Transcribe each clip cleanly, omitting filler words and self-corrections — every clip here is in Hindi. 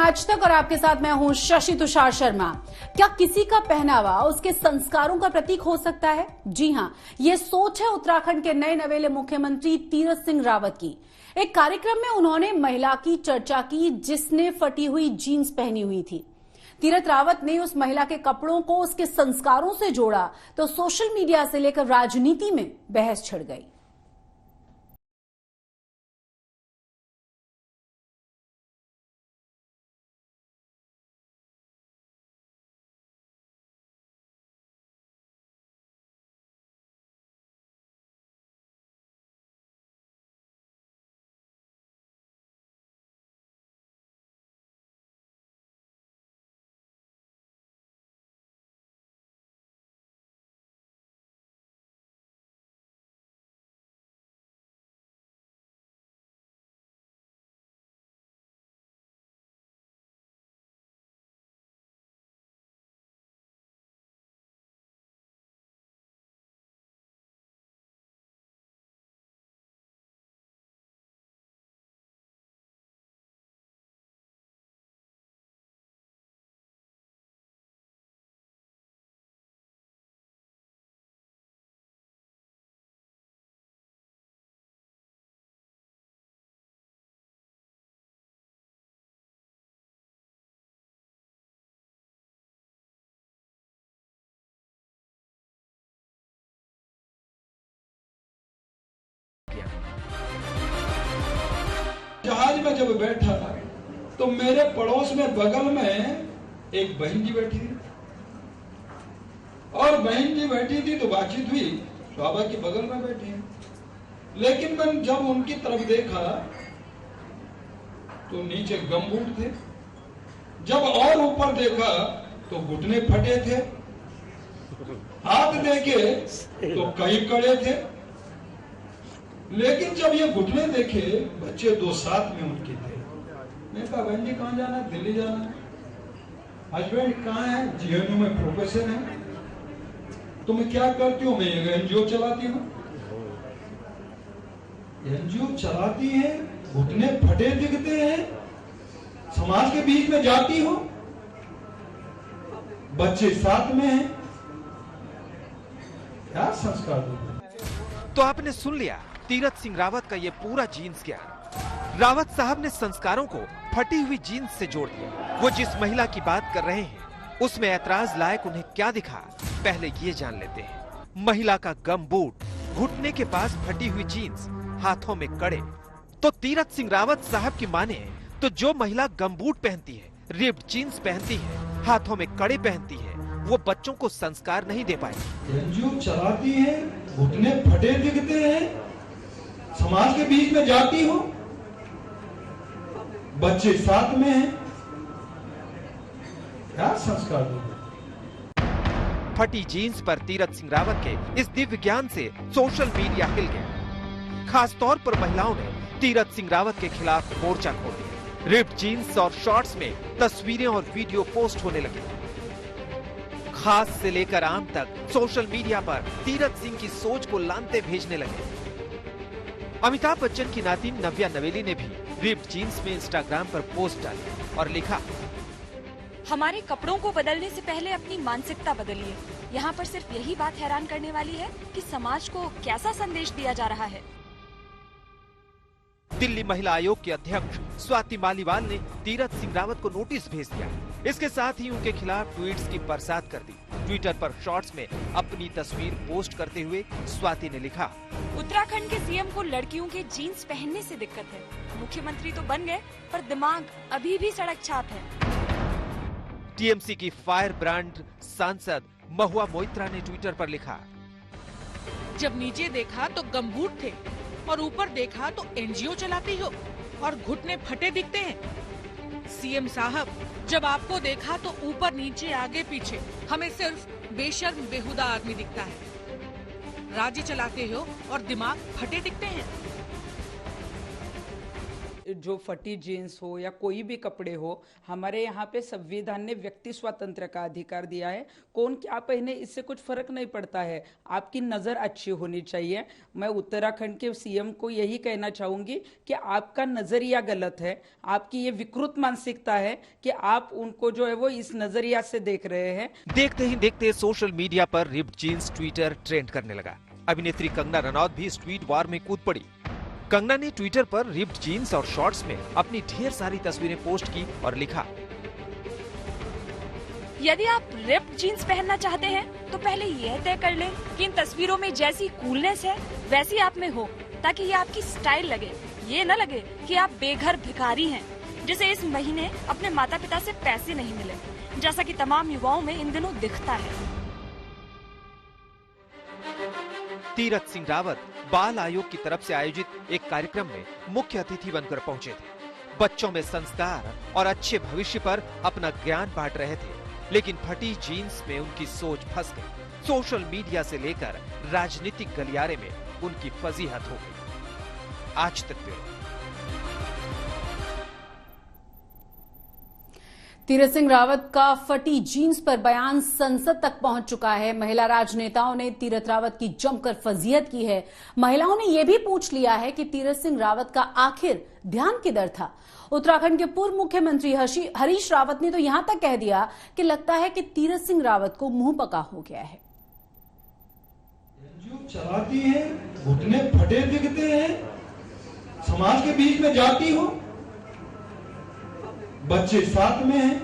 आज तक और आपके साथ मैं हूं शशि तुषार शर्मा। क्या किसी का पहनावा उसके संस्कारों का प्रतीक हो सकता है? जी हां, ये सोच है उत्तराखंड के नए नवेले मुख्यमंत्री तीरथ सिंह रावत की। एक कार्यक्रम में उन्होंने महिला की चर्चा की जिसने फटी हुई जीन्स पहनी हुई थी। तीरथ रावत ने उस महिला के कपड़ों को उसके संस्कारों से जोड़ा तो सोशल मीडिया से लेकर राजनीति में बहस छिड़ गई। जहाज में जब बैठा तो मेरे पड़ोस में बगल में एक बहन जी बैठी थी और बहन जी बैठी थी तो बातचीत हुई, स्वाभाविक की बगल में बैठी है। लेकिन मैं जब उनकी तरफ देखा तो नीचे गमबूट थे, जब और ऊपर देखा तो घुटने फटे थे, हाथ देखे तो कई कड़े थे। लेकिन जब ये घुटने देखे, बच्चे दो साथ में उनके थे। मैं कहा बहन जी कहाँ जाना है? दिल्ली जाना है। हस्बैंड कहाँ है? जीएनयू में प्रोफेसर है। तुम क्या करती हो? मैं एनजीओ चलाती हूँ। एनजीओ चलाती है, घुटने फटे दिखते हैं, समाज के बीच में जाती हो, बच्चे साथ में हैं, क्या संस्कार दो? तो आपने सुन लिया तीरथ सिंह रावत का ये पूरा जीन्स ज्ञान। रावत साहब ने संस्कारों को फटी हुई जीन्स से जोड़ दिया। वो जिस महिला की बात कर रहे हैं उसमें ऐतराज लायक उन्हें क्या दिखा, पहले ये जान लेते हैं। महिला का गम बूट, घुटने के पास फटी हुई जीन्स, हाथों में कड़े। तो तीरथ सिंह रावत साहब की माने तो जो महिला गम बूट पहनती है, रिप्ड जीन्स पहनती है, हाथों में कड़े पहनती है, वो बच्चों को संस्कार नहीं दे पाएगी। एनजीओ चलाती है, घुटने फटे दिखते हैं, समाज के बीच में जाती हो, बच्चे साथ में हैं, क्या संस्कार दोगे? फटी जीन्स पर तीरथ सिंह रावत के इस दिव्य ज्ञान से सोशल मीडिया हिल गया। खास तौर पर महिलाओं ने तीरथ सिंह रावत के खिलाफ मोर्चा खोल दिया। रिप्ड जीन्स और शॉर्ट्स में तस्वीरें और वीडियो पोस्ट होने लगे। खास से लेकर आम तक सोशल मीडिया पर तीरथ सिंह की सोच को लानते भेजने लगे। अमिताभ बच्चन की नातिन नव्या नवेली ने भी रिप्ड जीन्स में इंस्टाग्राम पर पोस्ट डाली और लिखा, हमारे कपड़ों को बदलने से पहले अपनी मानसिकता बदलिए। यहाँ पर सिर्फ यही बात हैरान करने वाली है कि समाज को कैसा संदेश दिया जा रहा है। दिल्ली महिला आयोग के अध्यक्ष स्वाति मालीवाल ने तीरथ सिंह रावत को नोटिस भेज दिया। इसके साथ ही उनके खिलाफ ट्वीट्स की बरसात कर दी। ट्विटर पर शॉर्ट्स में अपनी तस्वीर पोस्ट करते हुए स्वाति ने लिखा, उत्तराखंड के सीएम को लड़कियों के जीन्स पहनने से दिक्कत है। मुख्यमंत्री तो बन गए पर दिमाग अभी भी सड़क छाप है। टीएमसी की फायर ब्रांड सांसद महुआ मोइत्रा ने ट्विटर पर लिखा, जब नीचे देखा तो गमबूट थे और ऊपर देखा तो एनजीओ चलाती हो और घुटने फटे दिखते हैं। सीएम साहब, जब आपको देखा तो ऊपर नीचे आगे पीछे हमें सिर्फ बेशर्म बेहुदा आदमी दिखता है। राज्य चलाते हो और दिमाग फटे दिखते हैं। जो फटी जीन्स हो या कोई भी कपड़े हो, हमारे यहाँ पे संविधान ने व्यक्ति स्वातंत्र्य का अधिकार दिया है। कौन क्या पहने इससे कुछ फर्क नहीं पड़ता है, आपकी नज़र अच्छी होनी चाहिए। मैं उत्तराखंड के सीएम को यही कहना चाहूँगी कि आपका नज़रिया गलत है, आपकी ये विकृत मानसिकता है कि आप उनको जो है वो इस नज़रिया से देख रहे हैं। देखते ही देखते सोशल मीडिया पर रिप्ड जीन्स ट्विटर ट्रेंड करने लगा। अभिनेत्री कंगना रनौत भी इस ट्वीट वार में कूद पड़ी। कंगना ने ट्विटर पर रिप्ड जीन्स और शॉर्ट्स में अपनी ढेर सारी तस्वीरें पोस्ट की और लिखा, यदि आप रिप्ड जीन्स पहनना चाहते हैं तो पहले यह तय कर लें कि इन तस्वीरों में जैसी कूलनेस है वैसी आप में हो, ताकि ये आपकी स्टाइल लगे। ये न लगे कि आप बेघर भिखारी हैं जिसे इस महीने अपने माता पिता से पैसे नहीं मिले, जैसा कि तमाम युवाओं में इन दिनों दिखता है। तीरथ सिंह रावत बाल आयोग की तरफ से आयोजित एक कार्यक्रम में मुख्य अतिथि बनकर पहुंचे थे। बच्चों में संस्कार और अच्छे भविष्य पर अपना ज्ञान बांट रहे थे, लेकिन फटी जीन्स में उनकी सोच फंस गई। सोशल मीडिया से लेकर राजनीतिक गलियारे में उनकी फजीहत हो गई। आज तक ब्यूरो। तीरथ सिंह रावत का फटी जीन्स पर बयान संसद तक पहुंच चुका है। महिला राजनेताओं ने तीरथ रावत की जमकर फजीहत की है। महिलाओं ने यह भी पूछ लिया है कि तीरथ सिंह रावत का आखिर ध्यान किधर था। उत्तराखंड के पूर्व मुख्यमंत्री हरीश रावत ने तो यहां तक कह दिया कि लगता है कि तीरथ सिंह रावत को मुंह पका हो गया है। चलाती है, घुटने फटे दिखते हैं, समाज के बीच में जाती हो, बच्चे साथ में हैं,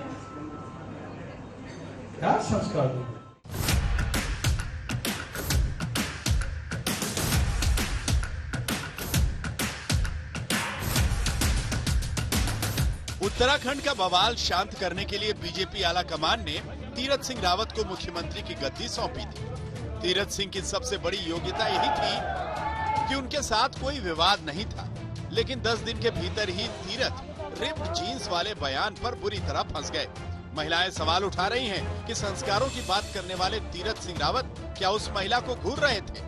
क्या संस्कार दो? उत्तराखंड का बवाल शांत करने के लिए बीजेपी आला कमान ने तीरथ सिंह रावत को मुख्यमंत्री की गद्दी सौंपी थी। तीरथ सिंह की सबसे बड़ी योग्यता यही थी कि उनके साथ कोई विवाद नहीं था, लेकिन 10 दिन के भीतर ही तीरथ रिप्ड जीन्स वाले बयान पर बुरी तरह फंस गए। महिलाएं सवाल उठा रही हैं कि संस्कारों की बात करने वाले तीरथ सिंह रावत क्या उस महिला को घूर रहे थे।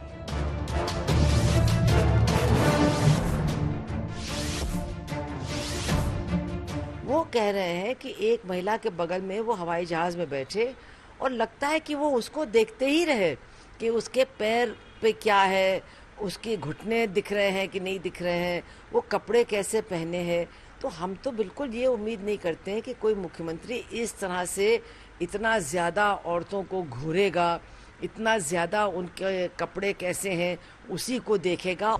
वो कह रहे हैं कि एक महिला के बगल में वो हवाई जहाज में बैठे और लगता है कि वो उसको देखते ही रहे कि उसके पैर पे क्या है, उसके घुटने दिख रहे हैं कि नहीं दिख रहे हैं, वो कपड़े कैसे पहने हैं। तो हम तो बिल्कुल ये उम्मीद नहीं करते हैं कि कोई मुख्यमंत्री इस तरह से इतना ज़्यादा औरतों को घूरेगा, इतना ज़्यादा उनके कपड़े कैसे हैं उसी को देखेगा।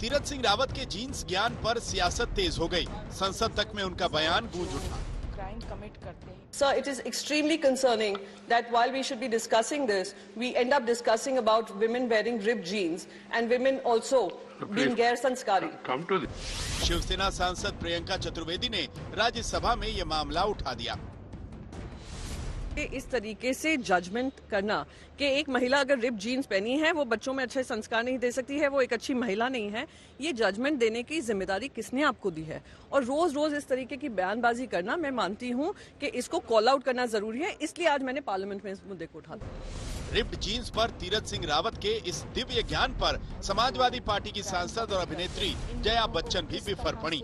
तीरथ सिंह रावत के जीन्स ज्ञान पर सियासत तेज हो गई। संसद तक में उनका बयान गूंज उठा। क्राइम कमिट करते हैं। Sir, it is extremely concerning that while we should be discussing this, we end up discussing about women wearing ripped jeans and women also being गैर संस्कारी। शिवसेना सांसद प्रियंका चतुर्वेदी ने राज्यसभा में ये मामला उठा दिया। इस तरीके से जजमेंट करना कि एक महिला अगर रिप जीन्स पहनी है वो बच्चों में अच्छे संस्कार नहीं दे सकती है, वो एक अच्छी महिला नहीं है, ये जजमेंट देने की जिम्मेदारी किसने आपको दी है? और रोज रोज इस तरीके की बयानबाजी करना, मैं मानती हूँ कि इसको कॉल आउट करना जरूरी है, इसलिए आज मैंने पार्लियामेंट में इस मुद्दे को उठा दिया। रिप्ड जीन्स पर तीरथ सिंह रावत के इस दिव्य ज्ञान पर समाजवादी पार्टी की सांसद और अभिनेत्री जया बच्चन भी बिफर पड़ी।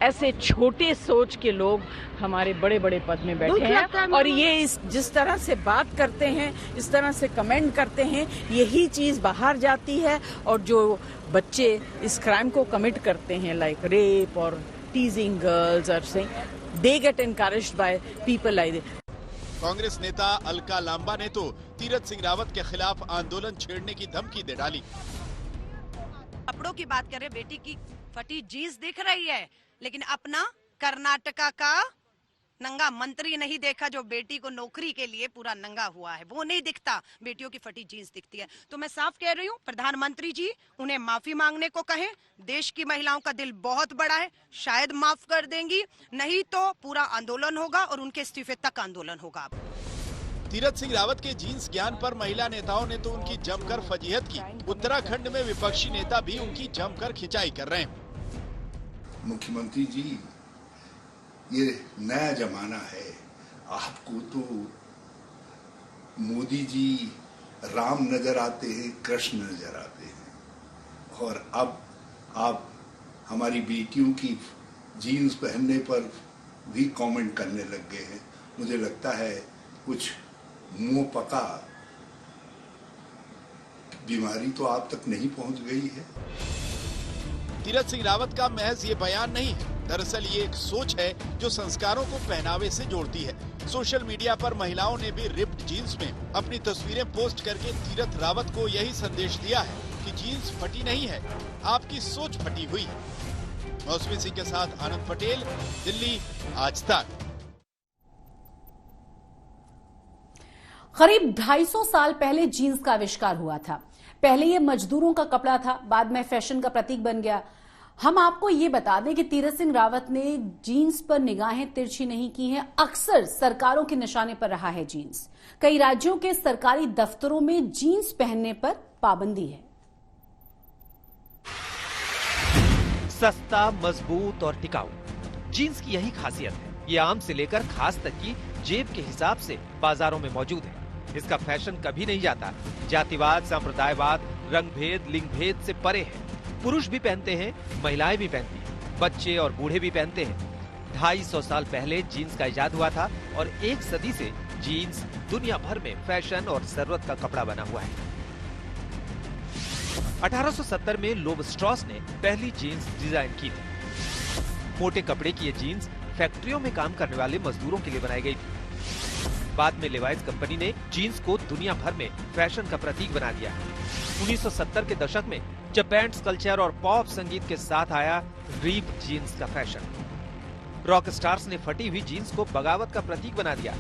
ऐसे छोटे सोच के लोग हमारे बड़े बड़े पद में बैठे हैं और ये जिस तरह से बात करते हैं, इस तरह से कमेंट करते हैं, यही चीज बाहर जाती है और जो बच्चे इस क्राइम को कमिट करते हैं लाइक रेप और टीजिंग गर्ल्स और से they get encouraged by people like this. Congress नेता अलका लांबा ने तो तीरथ सिंह रावत के खिलाफ आंदोलन छेड़ने की धमकी दे डाली। कपड़ों की बात करें, बेटी की फटी जीन्स दिख रही है, लेकिन अपना कर्नाटका का नंगा मंत्री नहीं देखा जो बेटी को नौकरी के लिए पूरा नंगा हुआ है, वो नहीं दिखता, बेटियों की फटी जीन्स दिखती है। तो मैं साफ कह रही हूँ, प्रधानमंत्री जी उन्हें माफी मांगने को कहें। देश की महिलाओं का दिल बहुत बड़ा है, शायद माफ कर देंगी, नहीं तो पूरा आंदोलन होगा और उनके इस्तीफे तक आंदोलन होगा। तीरथ सिंह रावत के जीन्स ज्ञान पर महिला नेताओं ने तो उनकी जमकर फजीहत की। उत्तराखंड में विपक्षी नेता भी उनकी जमकर खिंचाई कर रहे हैं। मुख्यमंत्री जी, ये नया जमाना है, आपको तो मोदी जी राम नजर आते हैं, कृष्ण नजर आते हैं, और अब आप हमारी बेटियों की जीन्स पहनने पर भी कमेंट करने लग गए हैं। मुझे लगता है कुछ मुंह पका बीमारी तो आप तक नहीं पहुंच गई है। तीरथ सिंह रावत का महज ये बयान नहीं है, दरअसल ये एक सोच है जो संस्कारों को पहनावे से जोड़ती है। सोशल मीडिया पर महिलाओं ने भी रिप्ड जीन्स में अपनी तस्वीरें पोस्ट करके तीरथ रावत को यही संदेश दिया है कि जीन्स फटी नहीं है, आपकी सोच फटी हुई है। मौसमी सिंह के साथ आनंद पटेल, दिल्ली, आज तक। करीब 250 साल पहले जीन्स का आविष्कार हुआ था। पहले ये मजदूरों का कपड़ा था, बाद में फैशन का प्रतीक बन गया। हम आपको ये बता दें कि तीरथ सिंह रावत ने जीन्स पर निगाहें तिरछी नहीं की हैं। अक्सर सरकारों के निशाने पर रहा है जीन्स। कई राज्यों के सरकारी दफ्तरों में जीन्स पहनने पर पाबंदी है। सस्ता, मजबूत और टिकाऊ, जीन्स की यही खासियत है। ये आम से लेकर खास तक की जेब के हिसाब से बाजारों में मौजूद है। इसका फैशन कभी नहीं जाता। जातिवाद, संप्रदायवाद, रंग भेद, लिंग भेद से परे है। पुरुष भी पहनते हैं, महिलाएं भी पहनती हैं, बच्चे और बूढ़े भी पहनते हैं। 250 साल पहले जीन्स का इजाद हुआ था और एक सदी से जीन्स दुनिया भर में फैशन और जरूरत का कपड़ा बना हुआ है। 1870 में लोव स्ट्रॉस ने पहली जीन्स डिजाइन की थी। मोटे कपड़े की ये जीन्स फैक्ट्रियों में काम करने वाले मजदूरों के लिए बनाई गई थी। बाद में लेवाइस कंपनी ने जीन्स को दुनिया भर में फैशन का प्रतीक बना दिया। 1970 के दशक में जब बैंड्स, कल्चर और पॉप संगीत के साथ आया रिप जीन्स का फैशन, रॉक स्टार्स ने फटी हुई जीन्स को बगावत का प्रतीक बना दिया।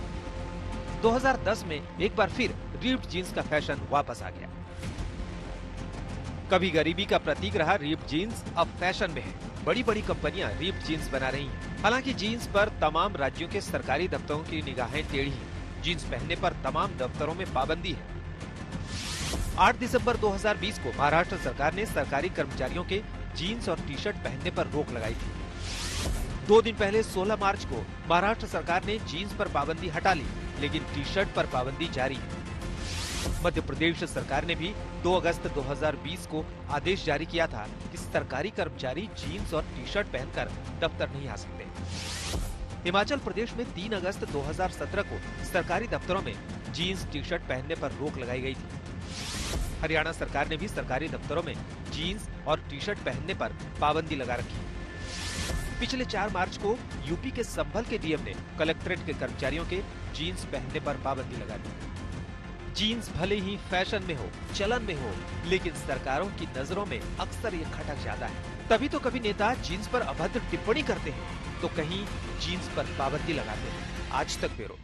2010 में एक बार फिर रिप्ड जीन्स का फैशन वापस आ गया। कभी गरीबी का प्रतीक रहा रिप्ड जीन्स, अब फैशन में है। बड़ी बड़ी कंपनियां रिप्ड जीन्स बना रही हैं। हालांकि जीन्स पर तमाम राज्यों के सरकारी दफ्तरों की निगाहें टेढ़ी हैं। जीन्स पहनने पर तमाम दफ्तरों में पाबंदी है। 8 दिसंबर 2020 को महाराष्ट्र सरकार ने सरकारी कर्मचारियों के जीन्स और टी शर्ट पहनने पर रोक लगाई थी। 2 दिन पहले 16 मार्च को महाराष्ट्र सरकार ने जीन्स पर पाबंदी हटा ली, लेकिन टी शर्ट पर पाबंदी जारी है। मध्य प्रदेश सरकार ने भी 2 अगस्त 2020 को आदेश जारी किया था कि सरकारी कर्मचारी जीन्स और टी शर्ट पहनकर दफ्तर नहीं आ सकते। हिमाचल प्रदेश में 3 अगस्त 2017 को सरकारी दफ्तरों में जीन्स, टी शर्ट पहनने पर रोक लगाई गई थी। हरियाणा सरकार ने भी सरकारी दफ्तरों में जीन्स और टी शर्ट पहनने पर पाबंदी लगा रखी। पिछले 4 मार्च को यूपी के संभल के डीएम ने कलेक्ट्रेट के कर्मचारियों के जीन्स पहनने पर पाबंदी लगा दी। जीन्स भले ही फैशन में हो, चलन में हो, लेकिन सरकारों की नजरों में अक्सर ये खटक जाता है। तभी तो कभी नेता जीन्स पर अभद्र टिप्पणी करते हैं, तो कहीं जीन्स पर पाबंदी लगाते हैं। आज तक ब्यूरो।